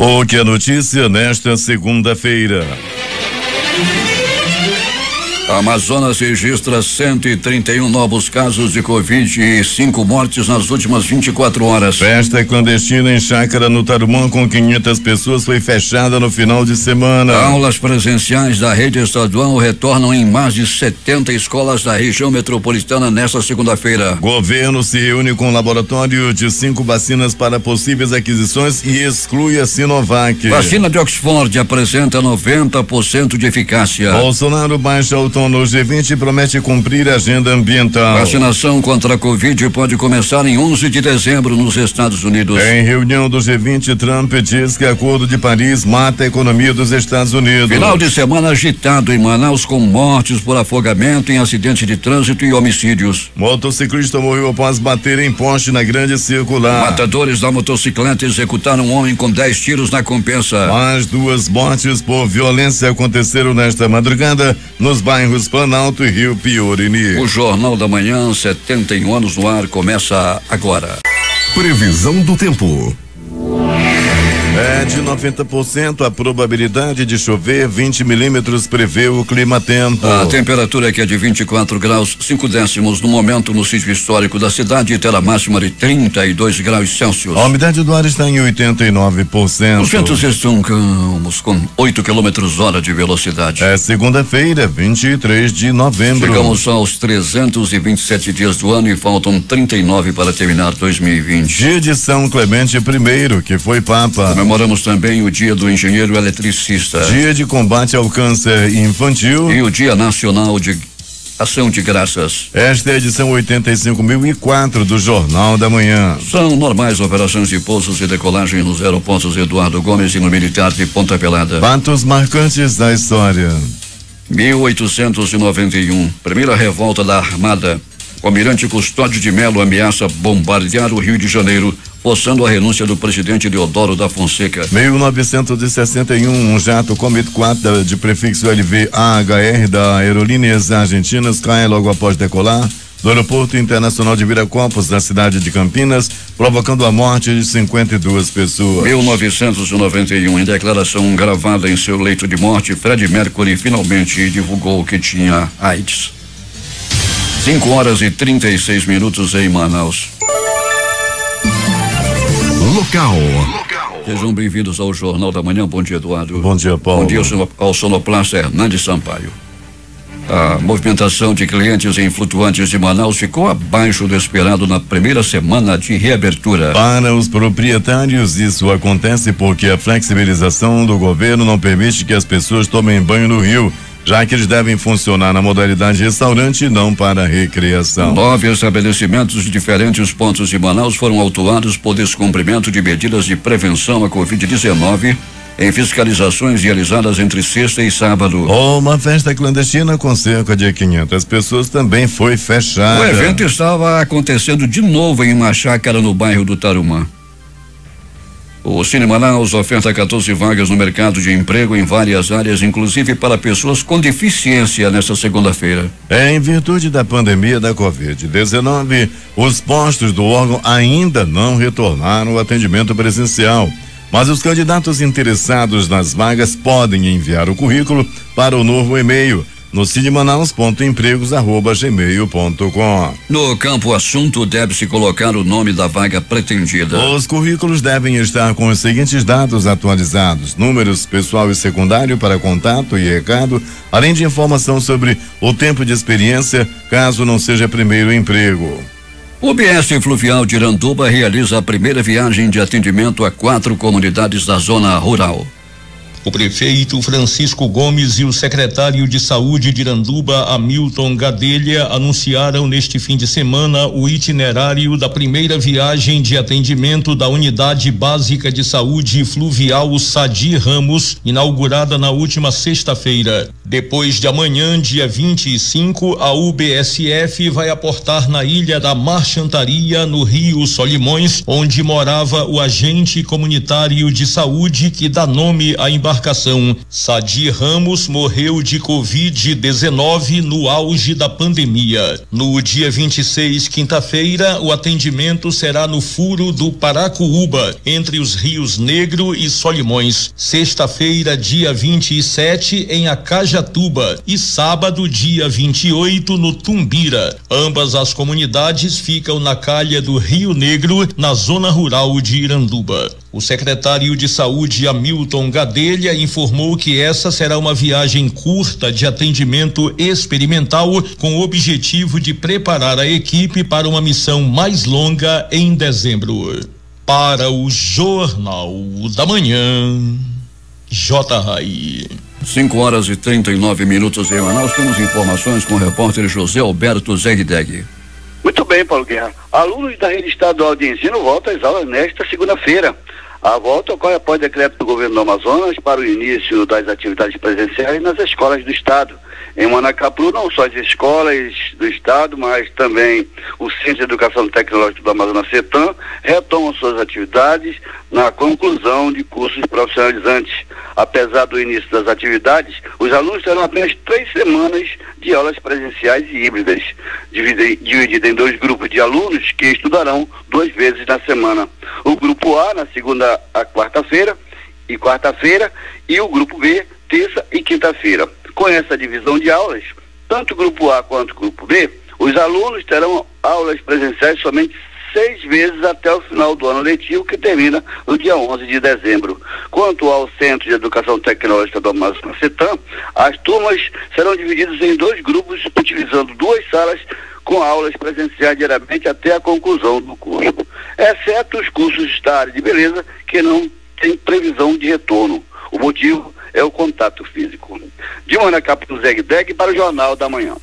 O que é notícia nesta segunda-feira? Amazonas registra 131 novos casos de Covid e 5 mortes nas últimas 24 horas. Festa clandestina em chácara no Tarumã com 500 pessoas foi fechada no final de semana. Aulas presenciais da rede estadual retornam em mais de 70 escolas da região metropolitana nesta segunda-feira. Governo se reúne com laboratório de 5 vacinas para possíveis aquisições e exclui a Sinovac. Vacina de Oxford apresenta 90% de eficácia. Bolsonaro baixa o tom no G20 e promete cumprir a agenda ambiental. Vacinação contra a Covid pode começar em 11 de dezembro nos Estados Unidos. Em reunião do G20, Trump diz que Acordo de Paris mata a economia dos Estados Unidos. Final de semana agitado em Manaus com mortes por afogamento em acidente de trânsito e homicídios. Motociclista morreu após bater em poste na Grande Circular. Matadores da motocicleta executaram um homem com 10 tiros na Compensa. Mais 2 mortes por violência aconteceram nesta madrugada nos bairros Planalto e Rio Piorini. O Jornal da Manhã, 71 anos no ar, começa agora. Previsão do tempo. É de 90% a probabilidade de chover, 20 milímetros prevê o clima-tempo. A temperatura aqui é de 24 graus 5 décimos no momento no sítio histórico da cidade e terá máxima de 32 graus Celsius. A umidade do ar está em 89%. Os ventos estão calmos com 8 quilômetros hora de velocidade. É segunda-feira, 23 de novembro. Chegamos aos 327 dias do ano e faltam 39 para terminar 2020. Dia de São Clemente I, que foi Papa. Comemoramos também o Dia do Engenheiro Eletricista. Dia de combate ao câncer infantil. E o Dia Nacional de Ação de Graças. Esta é a edição 85.004 do Jornal da Manhã. São normais operações de pousos e decolagem nos aeroportos Eduardo Gomes e no Militar de Ponta Pelada. Fatos marcantes da história. 1891, primeira revolta da Armada. O almirante Custódio de Melo ameaça bombardear o Rio de Janeiro, forçando a renúncia do presidente Deodoro da Fonseca. 1961, um jato Comet 4 de prefixo LV-AHR da Aerolíneas Argentinas cai logo após decolar do Aeroporto Internacional de Viracopos, na cidade de Campinas, provocando a morte de 52 pessoas. 1991, em declaração gravada em seu leito de morte, Freddie Mercury finalmente divulgou que tinha AIDS. 5 horas e 36 minutos em Manaus. Local. Sejam bem-vindos ao Jornal da Manhã. Bom dia, Eduardo. Bom dia, Paulo. Bom dia ao sonoplasta Hernandes Sampaio. A movimentação de clientes em flutuantes de Manaus ficou abaixo do esperado na primeira semana de reabertura. Para os proprietários, isso acontece porque a flexibilização do governo não permite que as pessoas tomem banho no rio, já que eles devem funcionar na modalidade restaurante e não para recreação. 9 estabelecimentos de diferentes pontos de Manaus foram autuados por descumprimento de medidas de prevenção à Covid-19 em fiscalizações realizadas entre sexta e sábado. Uma festa clandestina com cerca de 500 pessoas também foi fechada. O evento estava acontecendo de novo em uma chácara no bairro do Tarumã. O Cine Manaus oferta 14 vagas no mercado de emprego em várias áreas, inclusive para pessoas com deficiência, nesta segunda-feira. Em virtude da pandemia da Covid-19, os postos do órgão ainda não retornaram ao atendimento presencial, mas os candidatos interessados nas vagas podem enviar o currículo para o novo e-mail no cinemanaus.empregos@gmail.com. No campo assunto, deve-se colocar o nome da vaga pretendida. Os currículos devem estar com os seguintes dados atualizados: números pessoal e secundário para contato e recado, além de informação sobre o tempo de experiência, caso não seja primeiro emprego. O BS Fluvial de Iranduba realiza a primeira viagem de atendimento a 4 comunidades da zona rural. O prefeito Francisco Gomes e o secretário de Saúde de Iranduba, Hamilton Gadelha, anunciaram neste fim de semana o itinerário da primeira viagem de atendimento da Unidade Básica de Saúde Fluvial Sadi Ramos, inaugurada na última sexta-feira. Depois de amanhã, dia 25, a UBSF vai aportar na Ilha da Marchantaria, no Rio Solimões, onde morava o agente comunitário de saúde que dá nome à embarcação demarcação. Sadi Ramos morreu de Covid-19 no auge da pandemia. No dia 26, quinta-feira, o atendimento será no Furo do Paracuúba, entre os rios Negro e Solimões. Sexta-feira, dia 27, em Acajatuba, e sábado, dia 28, no Tumbira. Ambas as comunidades ficam na calha do Rio Negro, na zona rural de Iranduba. O secretário de Saúde, Hamilton Gadelha, informou que essa será uma viagem curta de atendimento experimental, com o objetivo de preparar a equipe para uma missão mais longa em dezembro. Para o Jornal da Manhã, J. Rai. 5h39 em Manaus. Temos informações com o repórter José Alberto Zegdeg. Muito bem, Paulo Guerra. Alunos da rede estadual de ensino voltam às aulas nesta segunda-feira. A volta ocorre após decreto do governo do Amazonas para o início das atividades presenciais nas escolas do estado. Em Manacapuru, não só as escolas do estado, mas também o Centro de Educação Tecnológica do Amazonas, CETAM, retomam suas atividades na conclusão de cursos profissionalizantes. Apesar do início das atividades, os alunos terão apenas 3 semanas de aulas presenciais e híbridas, dividida em 2 grupos de alunos que estudarão 2 vezes na semana. O grupo A na segunda a quarta-feira e o grupo B terça e quinta-feira. Com essa divisão de aulas, tanto o grupo A quanto o grupo B, os alunos terão aulas presenciais somente 6 vezes até o final do ano letivo, que termina no dia 11 de dezembro. Quanto ao Centro de Educação Tecnológica do Amazonas, CETAM, as turmas serão divididas em 2 grupos, utilizando 2 salas com aulas presenciais diariamente até a conclusão do curso, exceto os cursos da área de beleza, que não tem previsão de retorno. O motivo é o contato físico. De Manacapuru, Zegdeg, para o Jornal da Manhã.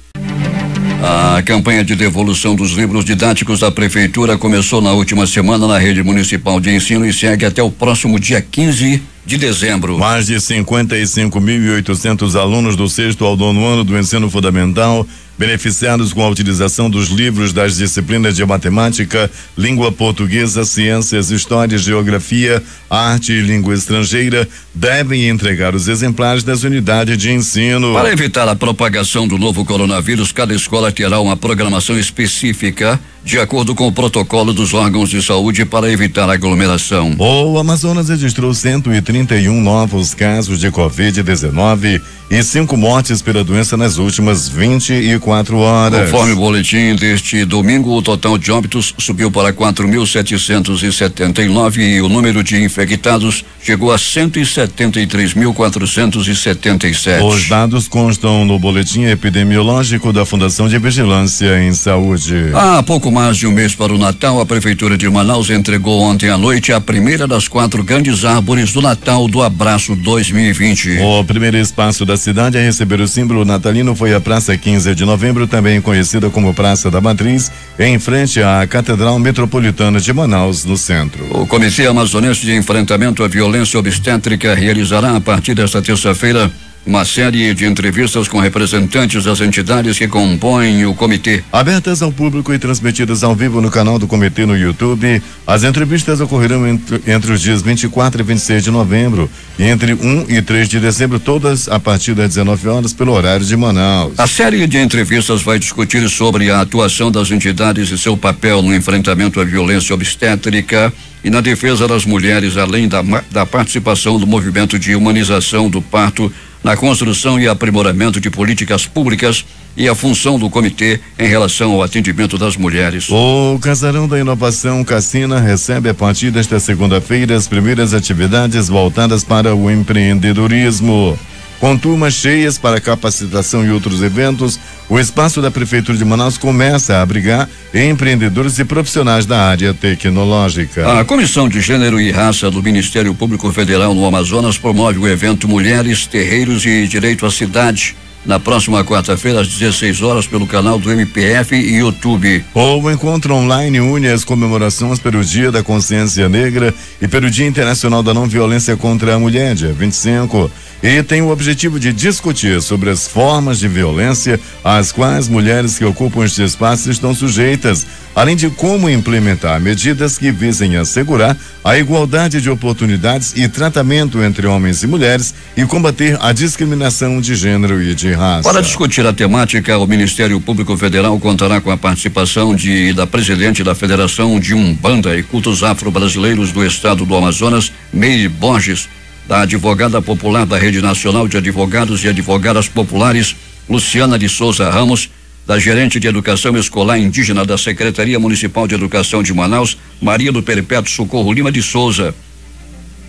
A campanha de devolução dos livros didáticos da Prefeitura começou na última semana na rede municipal de ensino e segue até o próximo dia 15 de dezembro. Mais de 55.800 alunos do 6º ao 9º ano do ensino fundamental beneficiados com a utilização dos livros das disciplinas de matemática, língua portuguesa, ciências, história, geografia, arte e língua estrangeira devem entregar os exemplares das unidades de ensino. Para evitar a propagação do novo coronavírus, cada escola terá uma programação específica de acordo com o protocolo dos órgãos de saúde para evitar aglomeração. O Amazonas registrou 131 novos casos de Covid-19 e 5 mortes pela doença nas últimas 24 horas. Conforme o boletim deste domingo, o total de óbitos subiu para 4.779 e o número de infectados chegou a 173.477. Os dados constam no boletim epidemiológico da Fundação de Vigilância em Saúde. Há pouco mais de um mês para o Natal, a Prefeitura de Manaus entregou ontem à noite a primeira das 4 grandes árvores do Natal do Abraço 2020. O primeiro espaço da cidade a receber o símbolo natalino foi a Praça 15 de Novembro, também conhecida como Praça da Matriz, em frente à Catedral Metropolitana de Manaus, no centro. O Comitê Amazonense de Enfrentamento à Violência Obstétrica realizará a partir desta terça-feira uma série de entrevistas com representantes das entidades que compõem o comitê. Abertas ao público e transmitidas ao vivo no canal do comitê no YouTube, as entrevistas ocorrerão entre os dias 24 e 26 de novembro e entre 1 e 3 de dezembro, todas a partir das 19 horas pelo horário de Manaus. A série de entrevistas vai discutir sobre a atuação das entidades e seu papel no enfrentamento à violência obstétrica e na defesa das mulheres, além da participação do movimento de humanização do parto, na construção e aprimoramento de políticas públicas e a função do comitê em relação ao atendimento das mulheres. O Casarão da Inovação Cassina recebe a partir desta segunda-feira as primeiras atividades voltadas para o empreendedorismo. Com turmas cheias para capacitação e outros eventos, o espaço da Prefeitura de Manaus começa a abrigar empreendedores e profissionais da área tecnológica. A Comissão de Gênero e Raça do Ministério Público Federal no Amazonas promove o evento Mulheres, Terreiros e Direito à Cidade, na próxima quarta-feira, às 16 horas, pelo canal do MPF e YouTube. O encontro online une as comemorações pelo Dia da Consciência Negra e pelo Dia Internacional da Não Violência contra a Mulher, dia 25. E tem o objetivo de discutir sobre as formas de violência às quais mulheres que ocupam este espaço estão sujeitas, além de como implementar medidas que visem assegurar a igualdade de oportunidades e tratamento entre homens e mulheres e combater a discriminação de gênero e de raça. Para discutir a temática, o Ministério Público Federal contará com a participação da presidente da Federação de Umbanda e Cultos Afro-Brasileiros do Estado do Amazonas, Meire Borges, da advogada popular da Rede Nacional de Advogados e Advogadas Populares, Luciana de Souza Ramos, da gerente de Educação Escolar Indígena da Secretaria Municipal de Educação de Manaus, Maria do Perpétuo Socorro Lima de Souza,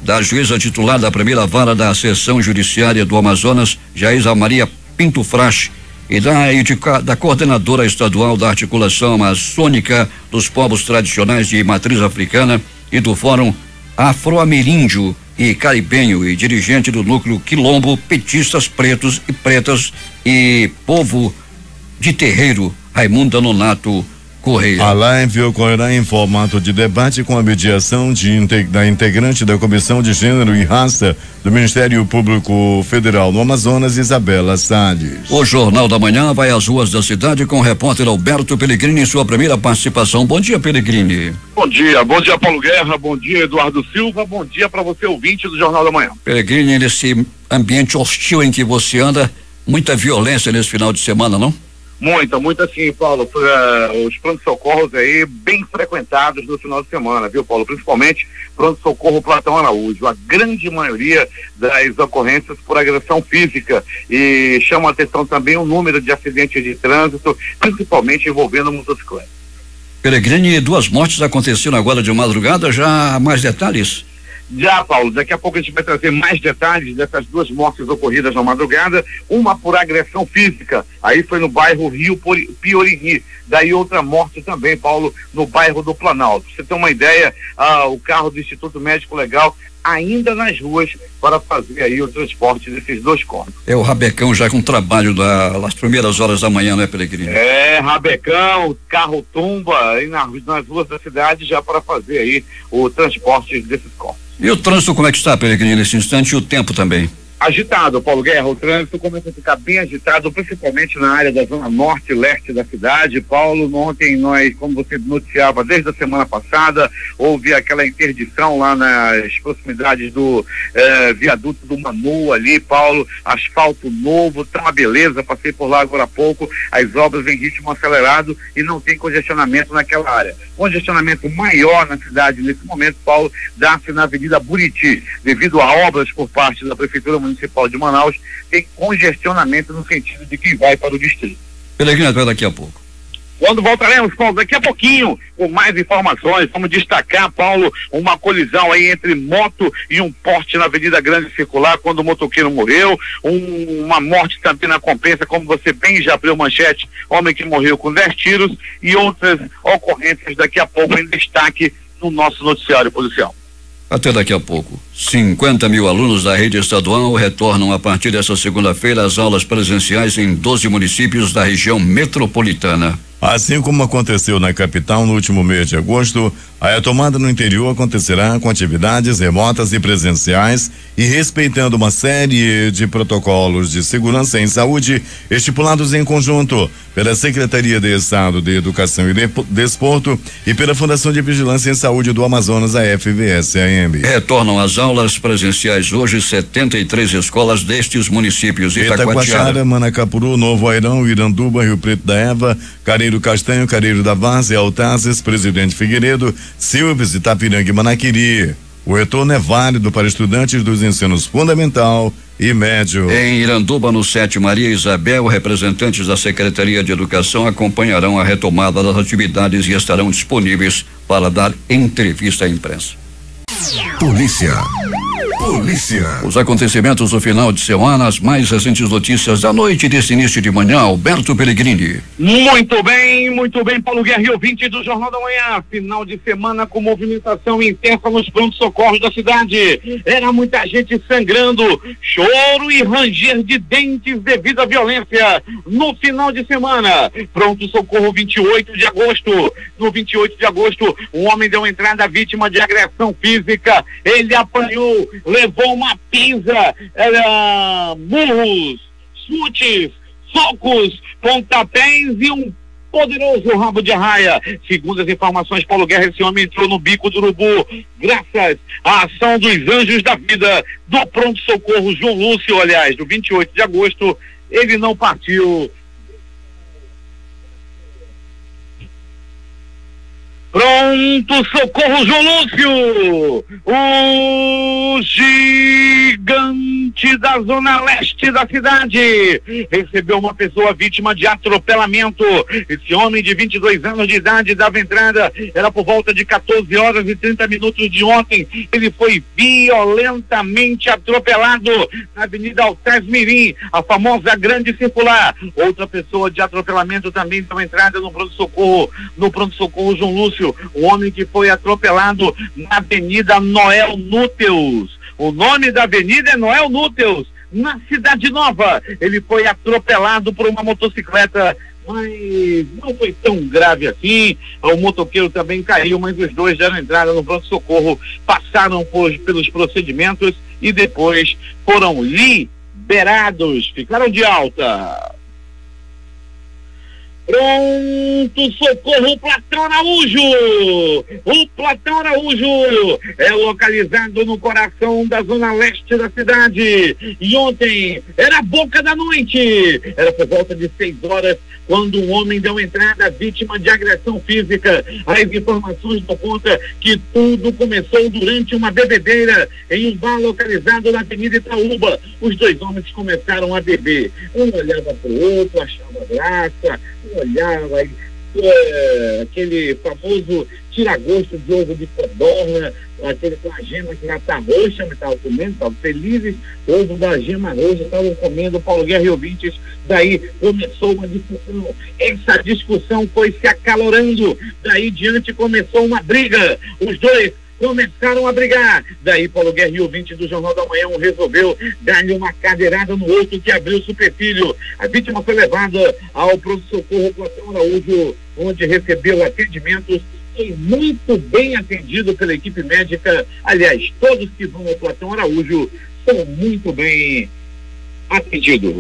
da juíza titular da primeira vara da Seção Judiciária do Amazonas, Jaísa Maria Pinto Frache, e da coordenadora estadual da Articulação Amazônica dos Povos Tradicionais de Matriz Africana e do Fórum Afro-Ameríndio e Caribenho e dirigente do núcleo Quilombo, Petistas Pretos e Pretas e Povo de Terreiro, Raimunda Nonato Correia. A live ocorrerá em formato de debate com a mediação da integrante da Comissão de Gênero e Raça do Ministério Público Federal no Amazonas, Isabela Salles. O Jornal da Manhã vai às ruas da cidade com o repórter Alberto Pellegrini em sua primeira participação. Bom dia, Pellegrini. Bom dia Paulo Guerra, bom dia Eduardo Silva, bom dia para você ouvinte do Jornal da Manhã. Pellegrini, nesse ambiente hostil em que você anda, muita violência nesse final de semana, não? Muita sim, Paulo. Os pronto-socorros aí bem frequentados no final de semana, viu, Paulo? Principalmente pronto-socorro Platão Araújo. A grande maioria das ocorrências por agressão física, e chama a atenção também o número de acidentes de trânsito, principalmente envolvendo motocicletas. Pellegrini, 2 mortes aconteceram agora de madrugada, já há mais detalhes? Já, Paulo, daqui a pouco a gente vai trazer mais detalhes dessas 2 mortes ocorridas na madrugada, uma por agressão física, aí foi no bairro Rio Piorini, daí outra morte também, Paulo, no bairro do Planalto. Pra você ter uma ideia, o carro do Instituto Médico Legal ainda nas ruas para fazer aí o transporte desses 2 corpos. É o rabecão já com trabalho das primeiras horas da manhã, né, Pellegrini? É, rabecão, carro tumba aí nas ruas da cidade já para fazer aí o transporte desses corpos. E o trânsito como é que está, Pellegrini, nesse instante, e o tempo também? Agitado, Paulo Guerra, o trânsito começa a ficar bem agitado, principalmente na área da zona norte e leste da cidade. Paulo, ontem nós, como você noticiava desde a semana passada, houve aquela interdição lá nas proximidades do viaduto do Manu ali, Paulo, asfalto novo, tá uma beleza, passei por lá agora há pouco, as obras em ritmo acelerado e não tem congestionamento naquela área. Congestionamento maior na cidade nesse momento, Paulo, dá-se na Avenida Buriti, devido a obras por parte da Prefeitura Municipal de Manaus, tem congestionamento no sentido de quem vai para o distrito. Pellegrini, até daqui a pouco. Quando voltaremos, Paulo, daqui a pouquinho, com mais informações, vamos destacar, Paulo, uma colisão aí entre moto e um poste na Avenida Grande Circular, quando o motoqueiro morreu, uma morte também na Compensa, como você bem já abriu manchete, homem que morreu com 10 tiros, e outras ocorrências daqui a pouco em destaque no nosso noticiário policial. Até daqui a pouco. 50 mil alunos da rede estadual retornam a partir dessa segunda-feira às aulas presenciais em 12 municípios da região metropolitana. Assim como aconteceu na capital no último mês de agosto, a retomada no interior acontecerá com atividades remotas e presenciais e respeitando uma série de protocolos de segurança em saúde estipulados em conjunto pela Secretaria de Estado de Educação e Desporto e pela Fundação de Vigilância em Saúde do Amazonas, a FVSAM. Retornam às aulas presenciais hoje 73 escolas destes municípios: Itacoatiara, Manacapuru, Novo Airão, Iranduba, Rio Preto da Eva, Careiro Castanho, Careiro da Várzea, Altazes, Presidente Figueiredo, Silves, Itapiranga e Manaquiri. O retorno é válido para estudantes dos ensinos fundamental e médio. Em Iranduba, no 7 Maria Isabel, representantes da Secretaria de Educação acompanharão a retomada das atividades e estarão disponíveis para dar entrevista à imprensa. Polícia. Polícia. Os acontecimentos do final de semana, as mais recentes notícias da noite desse início de manhã, Alberto Pellegrini. Muito bem, Paulo Guerra e ouvinte do Jornal da Manhã. Final de semana com movimentação intensa nos pronto-socorros da cidade. Era muita gente sangrando, choro e ranger de dentes devido à violência. No final de semana, pronto-socorro 28 de agosto. No 28 de agosto, um homem deu entrada vítima de agressão física. Ele apanhou, levou uma pisa, murros, chutes, socos, pontapés e um poderoso rabo de arraia. Segundo as informações, Paulo Guerra, esse homem entrou no bico do urubu graças à ação dos anjos da vida do pronto-socorro João Lúcio, aliás, do 28 de agosto. Ele não partiu. Pronto, socorro João Lúcio, o gigante da zona leste da cidade, recebeu uma pessoa vítima de atropelamento. Esse homem de 22 anos de idade dava entrada, era por volta de 14 horas e 30 minutos de ontem. Ele foi violentamente atropelado na Avenida Altés Mirim, a famosa Grande Circular. Outra pessoa de atropelamento também deu entrada no pronto-socorro João Lúcio. O homem que foi atropelado na Avenida Noel Núteus. O nome da avenida é Noel Núteus, na Cidade Nova. Ele foi atropelado por uma motocicleta, mas não foi tão grave assim. O motoqueiro também caiu, mas os dois deram entrada no pronto-socorro, passaram pelos procedimentos e depois foram liberados, ficaram de alta. Pronto, socorro, Platão Araújo. O Platão Araújo é localizado no coração da zona leste da cidade. E ontem era a boca da noite. Era por volta de 6 horas quando um homem deu entrada vítima de agressão física. As informações dão conta que tudo começou durante uma bebedeira em um bar localizado na Avenida Itaúba. Os dois homens começaram a beber. Um olhava para o outro, achava graça, olhava, aquele famoso tira-gosto de ovo de codorna, aquele com a gema que já está roxa, mas estavam comendo, estavam felizes, ovo da gema roxa, estavam comendo. Paulo Guerra e ouvintes, daí começou uma discussão. Essa discussão foi se acalorando, daí diante começou uma briga. Os dois começaram a brigar. Daí Paulo Guerra e ouvinte do Jornal da Manhã resolveu dar-lhe uma cadeirada no outro que abriu o supercílio. A vítima foi levada ao pronto-socorro Platão Araújo, onde recebeu atendimentos e muito bem atendido pela equipe médica. Aliás, todos que vão ao Platão Araújo são muito bem atendidos.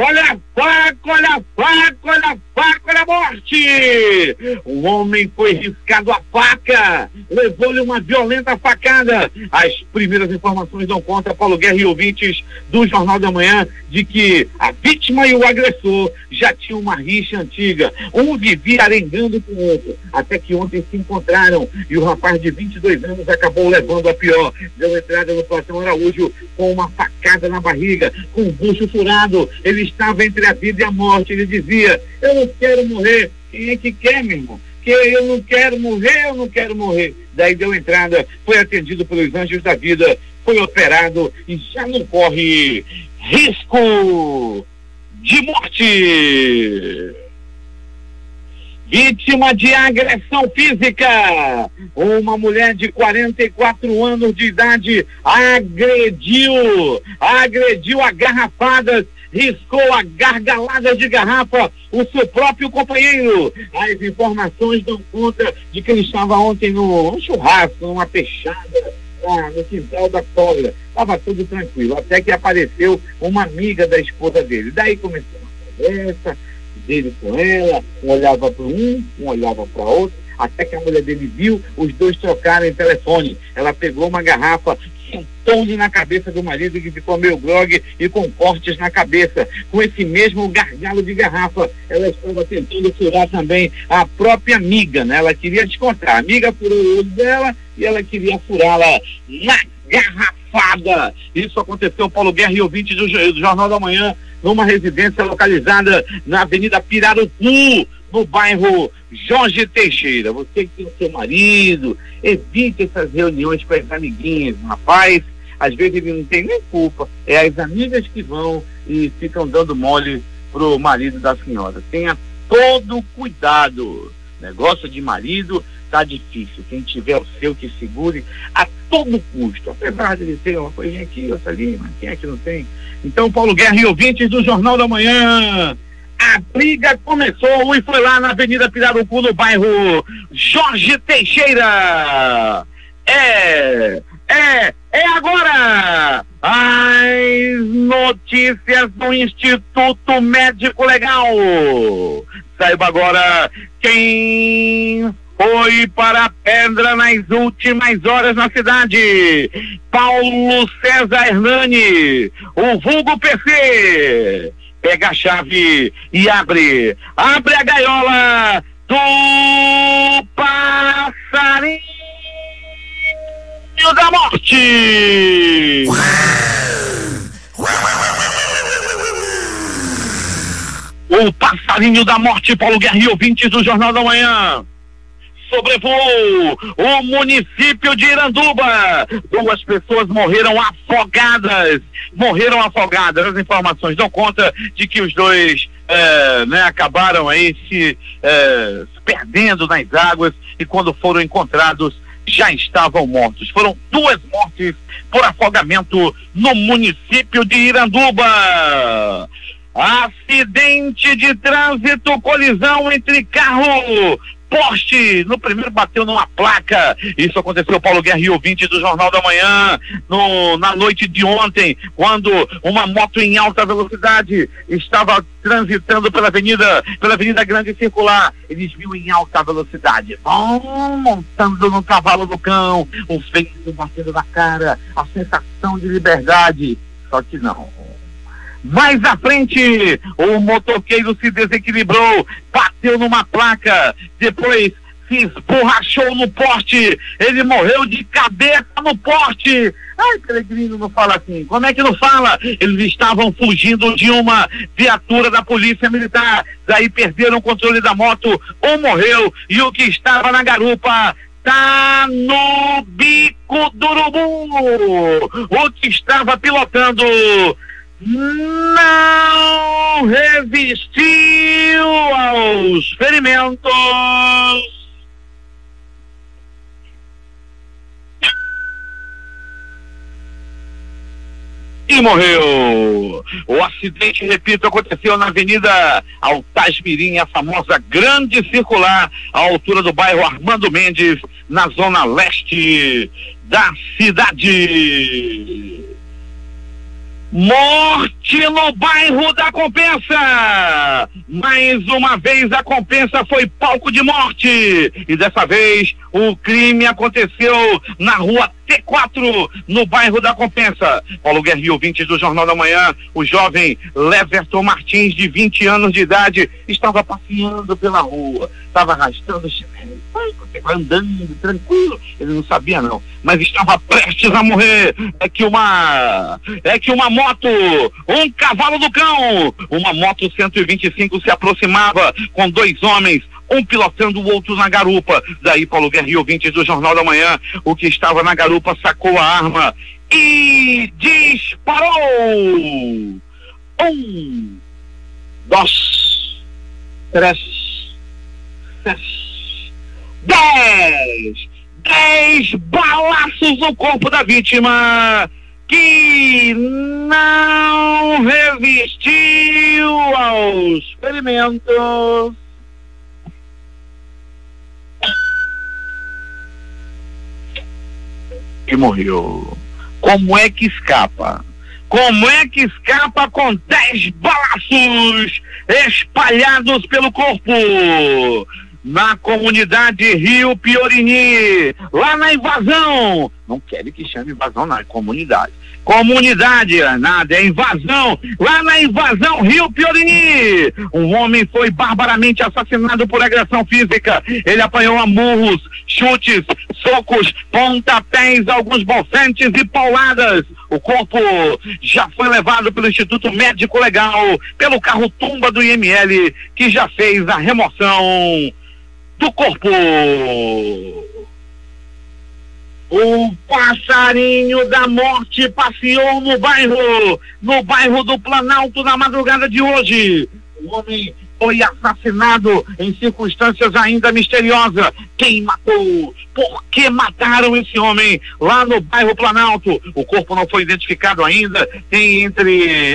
Olha a faca, olha a faca, olha a faca, olha a morte! Um homem foi riscado a faca, levou-lhe uma violenta facada. As primeiras informações dão conta, Paulo Guerra e ouvintes do Jornal da Manhã, de que a vítima e o agressor já tinham uma rixa antiga. Um vivia arengando com o outro, até que ontem se encontraram e o rapaz de 22 anos acabou levando a pior. Deu entrada no Platão Araújo com uma facada na barriga, com o bucho furado. Ele estava entre a vida e a morte. Ele dizia: eu não quero morrer. Quem é que quer, meu irmão? Que eu não quero morrer, eu não quero morrer. Daí deu entrada, foi atendido pelos anjos da vida, foi operado e já não corre risco de morte. Vítima de agressão física. Uma mulher de 44 anos de idade agrediu a garrafadas, riscou a gargalada de garrafa o seu próprio companheiro. As informações dão conta de que ele estava ontem num churrasco, numa peixada, no quintal da sogra. Estava tudo tranquilo, até que apareceu uma amiga da esposa dele. Daí começou uma conversa dele com ela, um olhava para um olhava para outro, até que a mulher dele viu, os dois trocaram em telefone. Ela pegou uma garrafa, sentou-lhe na cabeça do marido, que ficou meio grogue e com cortes na cabeça. Com esse mesmo gargalo de garrafa, ela estava tentando furar também a própria amiga, né? Ela queria descontar. A amiga furou o olho dela e ela queria furá-la na garrafada. Isso aconteceu, Paulo Guerra e ouvinte do Jornal da Manhã, numa residência localizada na Avenida Pirarucu, no bairro Jorge Teixeira. Você que tem o seu marido, evite essas reuniões com as amiguinhas, rapaz. Às vezes ele não tem nem culpa, é as amigas que vão e ficam dando mole pro marido da senhora. Tenha todo cuidado. Negócio de marido tá difícil. Quem tiver o seu que segure a todo custo. Apesar de ele ter uma coisinha aqui, outra ali, mas quem é que não tem? Então, Paulo Guerra e ouvintes do Jornal da Manhã, a briga começou e foi lá na Avenida Pirarucu, no bairro Jorge Teixeira. É agora as notícias do Instituto Médico Legal. Saiba agora quem foi para a pedra nas últimas horas na cidade. Paulo César Hernani, o vulgo PC. Pega a chave e abre a gaiola do passarinho da morte. O passarinho da morte, Paulo Guerra e ouvintes do Jornal da Manhã, sobrevoou o município de Iranduba. 2 pessoas morreram afogadas. As informações dão conta de que os dois acabaram aí se perdendo nas águas e quando foram encontrados já estavam mortos. Foram 2 mortes por afogamento no município de Iranduba. Acidente de trânsito, colisão entre carro poste. No primeiro bateu numa placa. Isso aconteceu, Paulo Guerra e ouvinte do Jornal da Manhã, na noite de ontem, quando uma moto em alta velocidade estava transitando pela Avenida Grande Circular. Eles viram em alta velocidade, montando no cavalo do cão, o vento batendo na cara, a sensação de liberdade. Só que não. Mais à frente, o motoqueiro se desequilibrou, bateu numa placa, depois se esborrachou no poste, ele morreu de cabeça no poste. Ai, Peregrino, não fala assim. Como é que não fala? Eles estavam fugindo de uma viatura da Polícia Militar, daí perderam o controle da moto, um morreu e o que estava na garupa tá no bico do urubu. O que estava pilotando não resistiu aos ferimentos e morreu. O acidente, repito, aconteceu na Avenida Altasmirim, a famosa Grande Circular, à altura do bairro Armando Mendes, na zona leste da cidade. Morte no bairro da Compensa. Mais uma vez a Compensa foi palco de morte e dessa vez o crime aconteceu na rua T4, no bairro da Compensa. Paulo Guerra e ouvintes do Jornal da Manhã, o jovem Leverton Martins, de 20 anos de idade, estava passeando pela rua, estava arrastando o chinelo, andando tranquilo, ele não sabia não, mas estava prestes a morrer. É que uma moto, um cavalo do cão, uma moto 125 se aproximava com 2 homens, um pilotando o outro na garupa. Daí, Paulo Guerra e ouvintes do Jornal da Manhã, o que estava na garupa sacou a arma e disparou. 1, 2, 3, 6, 10 balaços no corpo da vítima, que não resistiu aos ferimentos e morreu. Como é que escapa? Como é que escapa com 10 balaços espalhados pelo corpo? Na comunidade Rio Piorini, lá na Invasão. Não quero que chame Invasão, não, é comunidade. Comunidade, nada, é invasão, lá na invasão Rio Piorini, um homem foi barbaramente assassinado por agressão física, ele apanhou a murros, chutes, socos, pontapés, alguns bofetes e pauladas. O corpo já foi levado pelo Instituto Médico Legal, pelo carro tumba do IML, que já fez a remoção do corpo. O passarinho da morte passeou no bairro do Planalto na madrugada de hoje. O homem foi assassinado em circunstâncias ainda misteriosas. Quem matou? Por que mataram esse homem lá no bairro Planalto? O corpo não foi identificado ainda.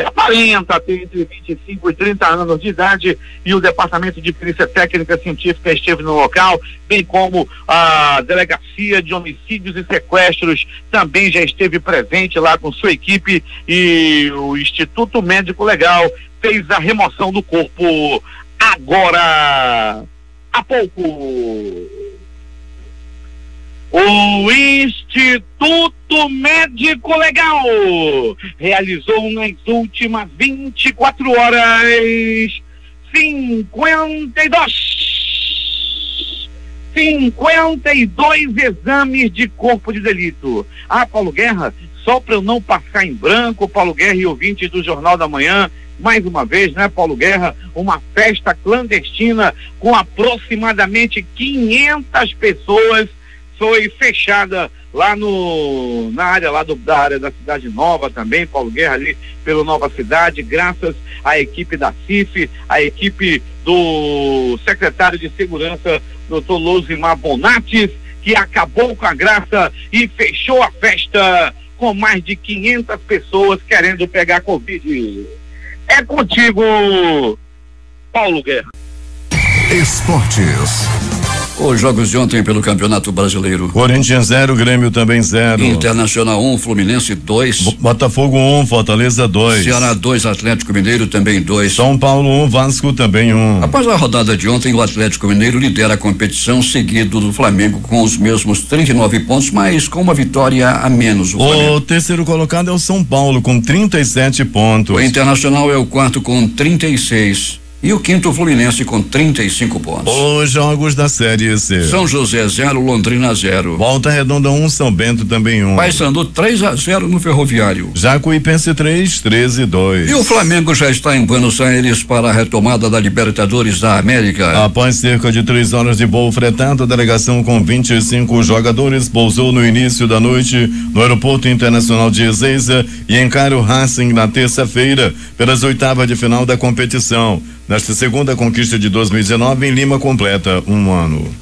Aparenta ter entre 25 e 30 anos de idade, e o Departamento de Perícia Técnica Científica esteve no local, bem como a Delegacia de Homicídios e Sequestros também já esteve presente lá com sua equipe, e o Instituto Médico Legal fez a remoção do corpo agora há pouco. O Instituto Médico Legal realizou nas últimas 24 horas 52 exames de corpo de delito. Paulo Guerra, só para eu não passar em branco, Paulo Guerra e ouvintes do Jornal da Manhã, mais uma vez, né, Paulo Guerra, uma festa clandestina com aproximadamente 500 pessoas foi fechada lá na área da área da Cidade Nova também, Paulo Guerra, ali pelo Nova Cidade, graças à equipe da CIF, à equipe do secretário de Segurança, Dr. Losimar Bonatis, que acabou com a graça e fechou a festa com mais de 500 pessoas querendo pegar Covid. É contigo, Paulo Guerra. Esportes. Os jogos de ontem pelo Campeonato Brasileiro. Corinthians 0, Grêmio também 0. Internacional 1, Fluminense 2. Botafogo 1, Fortaleza 2. Ceará 2, Atlético Mineiro também 2. São Paulo 1, Vasco também 1. Após a rodada de ontem, o Atlético Mineiro lidera a competição, seguido do Flamengo com os mesmos 39 pontos, mas com uma vitória a menos. O terceiro colocado é o São Paulo com 37 pontos. O Internacional é o quarto com 36. E o quinto, Fluminense, com 35 pontos. Os jogos da Série C. São José 0, Londrina 0. Volta Redonda 1, São Bento também 1. Paysandu 3-0 no Ferroviário. Jacuipense 3, 13-2. E o Flamengo já está em Buenos Aires para a retomada da Libertadores da América. Após cerca de 3 horas de voo fretado, a delegação com 25 jogadores pousou no início da noite no Aeroporto Internacional de Ezeiza e encara o Racing na terça-feira pelas oitavas de final da competição. Nesta segunda conquista de 2019, em Lima completa um ano.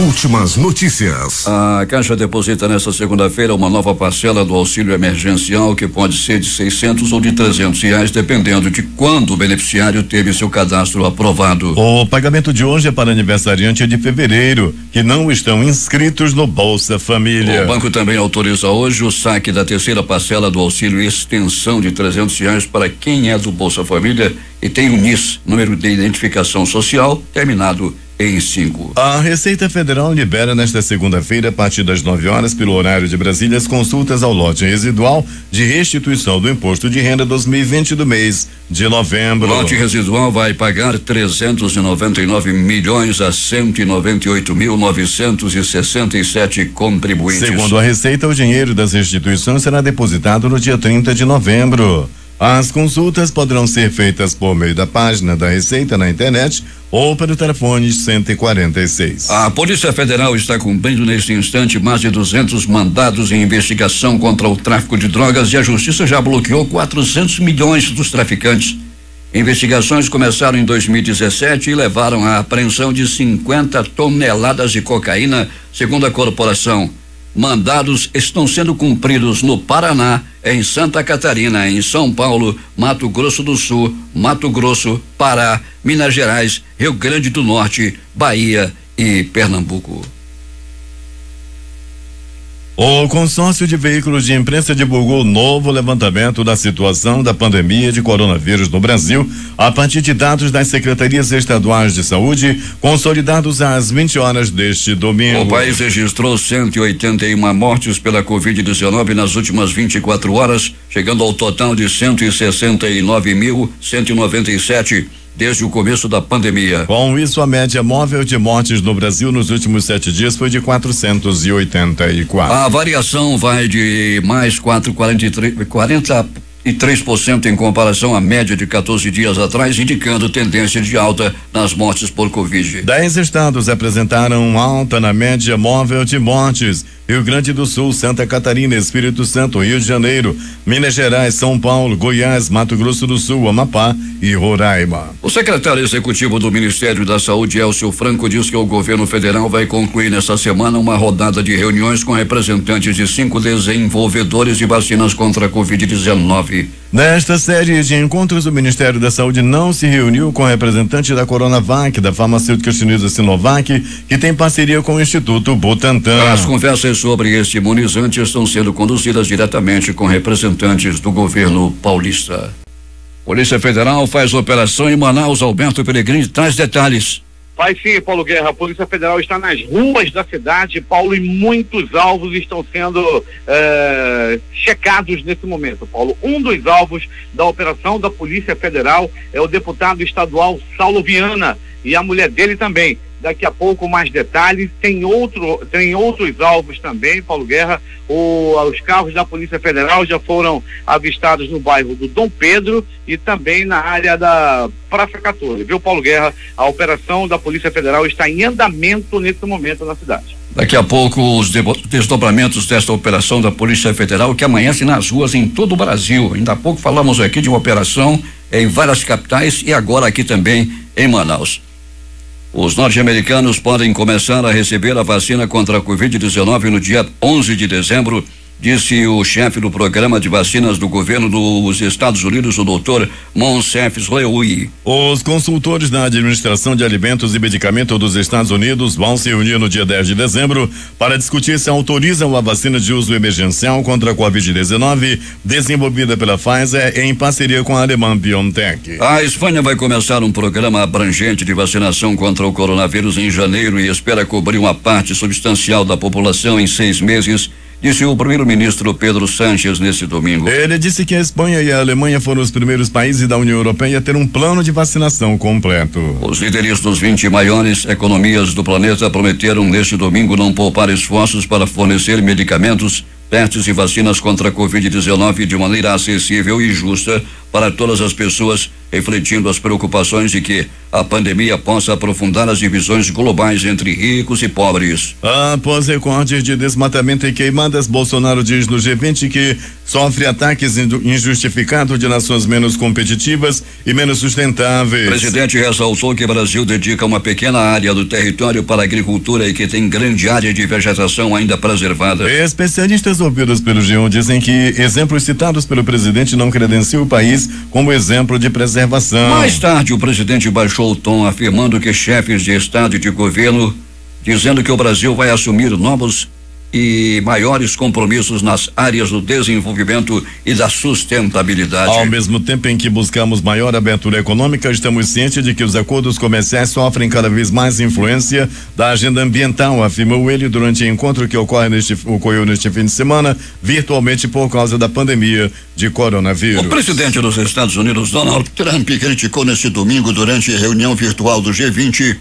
Últimas notícias. A Caixa deposita nesta segunda-feira uma nova parcela do auxílio emergencial, que pode ser de R$600 ou de R$300, dependendo de quando o beneficiário teve seu cadastro aprovado. O pagamento de hoje é para aniversariante de fevereiro, que não estão inscritos no Bolsa Família. O banco também autoriza hoje o saque da terceira parcela do auxílio extensão de R$300 para quem é do Bolsa Família e tem o NIS, número de identificação social, terminado em 5. A Receita Federal libera nesta segunda-feira, a partir das 9 horas, pelo horário de Brasília, as consultas ao lote residual de restituição do Imposto de Renda 2020 do mês de novembro. O lote residual vai pagar 399 milhões a 198.967 contribuintes. Segundo a Receita, o dinheiro das restituições será depositado no dia 30 de novembro. As consultas poderão ser feitas por meio da página da Receita na internet ou pelo telefone 146. A Polícia Federal está cumprindo neste instante mais de 200 mandados em investigação contra o tráfico de drogas, e a Justiça já bloqueou 400 milhões dos traficantes. Investigações começaram em 2017 e levaram à apreensão de 50 toneladas de cocaína, segundo a corporação. Mandados estão sendo cumpridos no Paraná, em Santa Catarina, em São Paulo, Mato Grosso do Sul, Mato Grosso, Pará, Minas Gerais, Rio Grande do Norte, Bahia e Pernambuco. O consórcio de veículos de imprensa divulgou novo levantamento da situação da pandemia de coronavírus no Brasil, a partir de dados das secretarias estaduais de saúde, consolidados às 20 horas deste domingo. O país registrou 181 mortes pela Covid-19 nas últimas 24 horas, chegando ao total de 169.197 desde o começo da pandemia. Com isso, a média móvel de mortes no Brasil nos últimos 7 dias foi de 484. A variação vai de mais 43% em comparação à média de 14 dias atrás, indicando tendência de alta nas mortes por Covid. 10 estados apresentaram alta na média móvel de mortes: Rio Grande do Sul, Santa Catarina, Espírito Santo, Rio de Janeiro, Minas Gerais, São Paulo, Goiás, Mato Grosso do Sul, Amapá e Roraima. O secretário executivo do Ministério da Saúde, Elcio Franco, diz que o governo federal vai concluir nesta semana uma rodada de reuniões com representantes de 5 desenvolvedores de vacinas contra a Covid-19. Nesta série de encontros, o Ministério da Saúde não se reuniu com representantes da Coronavac, da farmacêutica chinesa Sinovac, que tem parceria com o Instituto Butantan. As conversas sobre este imunizante estão sendo conduzidas diretamente com representantes do governo paulista. Polícia Federal faz operação em Manaus. Alberto Peregrini traz detalhes. Vai sim, Paulo Guerra. A Polícia Federal está nas ruas da cidade, Paulo, e muitos alvos estão sendo checados nesse momento, Paulo. Um dos alvos da operação da Polícia Federal é o deputado estadual Saulo Viana e a mulher dele também. Daqui a pouco mais detalhes. Tem outros alvos também, Paulo Guerra. Os carros da Polícia Federal já foram avistados no bairro do Dom Pedro e também na área da Praça 14. Viu, Paulo Guerra? A operação da Polícia Federal está em andamento nesse momento na cidade. Daqui a pouco os desdobramentos desta operação da Polícia Federal, que amanhece nas ruas em todo o Brasil. Ainda há pouco falamos aqui de uma operação em várias capitais e agora aqui também em Manaus. Os norte-americanos podem começar a receber a vacina contra a Covid-19 no dia 11 de dezembro, disse o chefe do programa de vacinas do governo dos Estados Unidos, o Dr. Moncef Slaoui. Os consultores da Administração de Alimentos e Medicamentos dos Estados Unidos vão se reunir no dia 10 de dezembro para discutir se autorizam a vacina de uso emergencial contra a Covid-19 desenvolvida pela Pfizer em parceria com a alemã BioNTech. A Espanha vai começar um programa abrangente de vacinação contra o coronavírus em janeiro e espera cobrir uma parte substancial da população em 6 meses, disse o primeiro-ministro Pedro Sánchez nesse domingo. Ele disse que a Espanha e a Alemanha foram os primeiros países da União Europeia a ter um plano de vacinação completo. Os líderes dos 20 maiores economias do planeta prometeram neste domingo não poupar esforços para fornecer medicamentos, testes e vacinas contra a Covid-19 de maneira acessível e justa para todas as pessoas, refletindo as preocupações de que a pandemia possa aprofundar as divisões globais entre ricos e pobres. Após recordes de desmatamento e queimadas, Bolsonaro diz no G20 que sofre ataques injustificados de nações menos competitivas e menos sustentáveis. O presidente ressaltou que o Brasil dedica uma pequena área do território para a agricultura e que tem grande área de vegetação ainda preservada. Especialistas ouvidos pelo G1 dizem que exemplos citados pelo presidente não credenciam o país como exemplo de preservação. Mais tarde, o presidente baixou o tom, afirmando que chefes de estado e de governo, dizendo que o Brasil vai assumir novos e maiores compromissos nas áreas do desenvolvimento e da sustentabilidade. Ao mesmo tempo em que buscamos maior abertura econômica, estamos cientes de que os acordos comerciais sofrem cada vez mais influência da agenda ambiental, afirmou ele durante o encontro que ocorreu neste fim de semana, virtualmente por causa da pandemia de coronavírus. O presidente dos Estados Unidos, Donald Trump, criticou neste domingo, durante a reunião virtual do G20,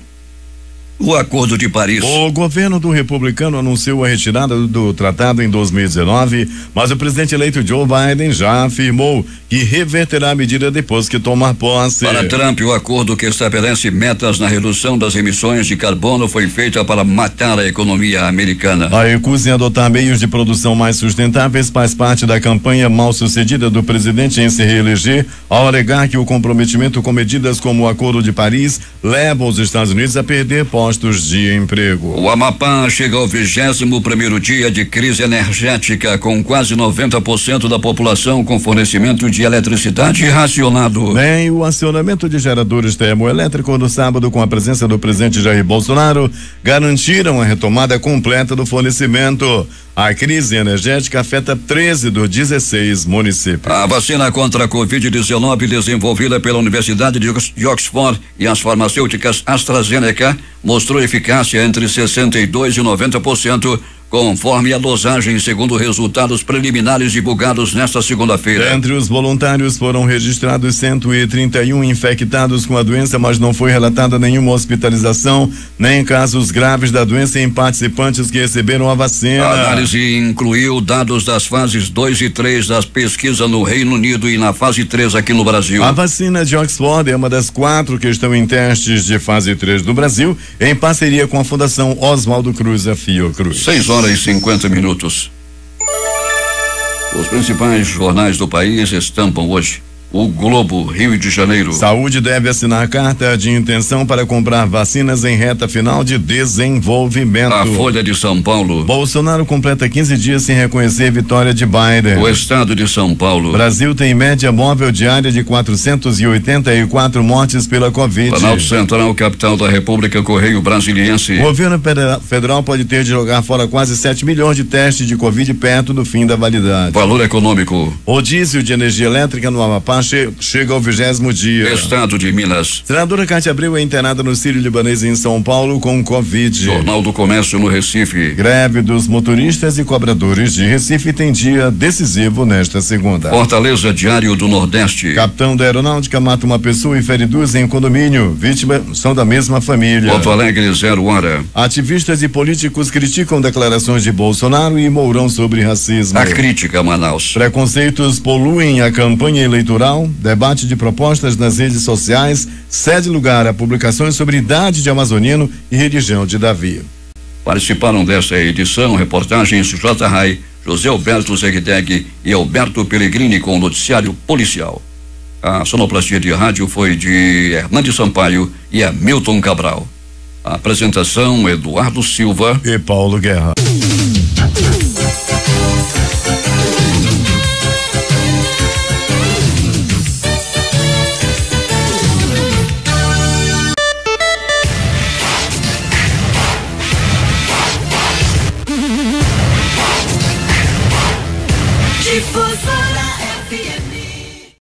o Acordo de Paris. O governo do republicano anunciou a retirada do tratado em 2019, mas o presidente eleito Joe Biden já afirmou que reverterá a medida depois que tomar posse. Para Trump, o acordo que estabelece metas na redução das emissões de carbono foi feito para matar a economia americana. A recusa em adotar meios de produção mais sustentáveis faz parte da campanha mal sucedida do presidente em se reeleger, ao alegar que o comprometimento com medidas como o Acordo de Paris leva os Estados Unidos a perder posse postos de emprego. O Amapá chega ao 21º dia de crise energética, com quase 90% da população com fornecimento de eletricidade racionado. Nem o acionamento de geradores termoelétricos no sábado, com a presença do presidente Jair Bolsonaro, garantiram a retomada completa do fornecimento. A crise energética afeta 13 dos 16 municípios. A vacina contra a Covid-19, desenvolvida pela Universidade de Oxford e as farmacêuticas AstraZeneca, mostrou eficácia entre 62% e 90%, conforme a dosagem, segundo resultados preliminares divulgados nesta segunda-feira. Entre os voluntários foram registrados 131 infectados com a doença, mas não foi relatada nenhuma hospitalização, nem casos graves da doença em participantes que receberam a vacina. A análise incluiu dados das fases 2 e 3 das pesquisas no Reino Unido e na fase 3 aqui no Brasil. A vacina de Oxford é uma das 4 que estão em testes de fase 3 no Brasil, em parceria com a Fundação Oswaldo Cruz, a Fiocruz. 6 horas e 50 minutos. Os principais jornais do país estampam hoje: o Globo, Rio de Janeiro. Saúde deve assinar carta de intenção para comprar vacinas em reta final de desenvolvimento. A Folha de São Paulo. Bolsonaro completa 15 dias sem reconhecer vitória de Biden. O Estado de São Paulo. Brasil tem média móvel diária de 484 mortes pela Covid. Planalto Central, capital da República, Correio Brasiliense. O governo federal pode ter de jogar fora quase 7 milhões de testes de Covid perto do fim da validade. Valor econômico. O diesel de energia elétrica no Amapá chega ao 20º dia. Estado de Minas. Senadora Cátia Abreu é internada no Sírio-Libanês em São Paulo com Covid. Jornal do Comércio no Recife. Greve dos motoristas e cobradores de Recife tem dia decisivo nesta segunda. Fortaleza, Diário do Nordeste. Capitão da Aeronáutica mata uma pessoa e fere 2 em condomínio. Vítimas são da mesma família. Porto Alegre, 0 hora. Ativistas e políticos criticam declarações de Bolsonaro e Mourão sobre racismo. A crítica, Manaus. Preconceitos poluem a campanha eleitoral. Debate de propostas nas redes sociais cede lugar a publicações sobre idade de amazonino e religião de Davi. Participaram dessa edição reportagens J. Rai, José Alberto Zegdeg e Alberto Pellegrini com o noticiário policial. A sonoplastia de rádio foi de Hernandes Sampaio e Hamilton Cabral. A apresentação, Eduardo Silva e Paulo Guerra.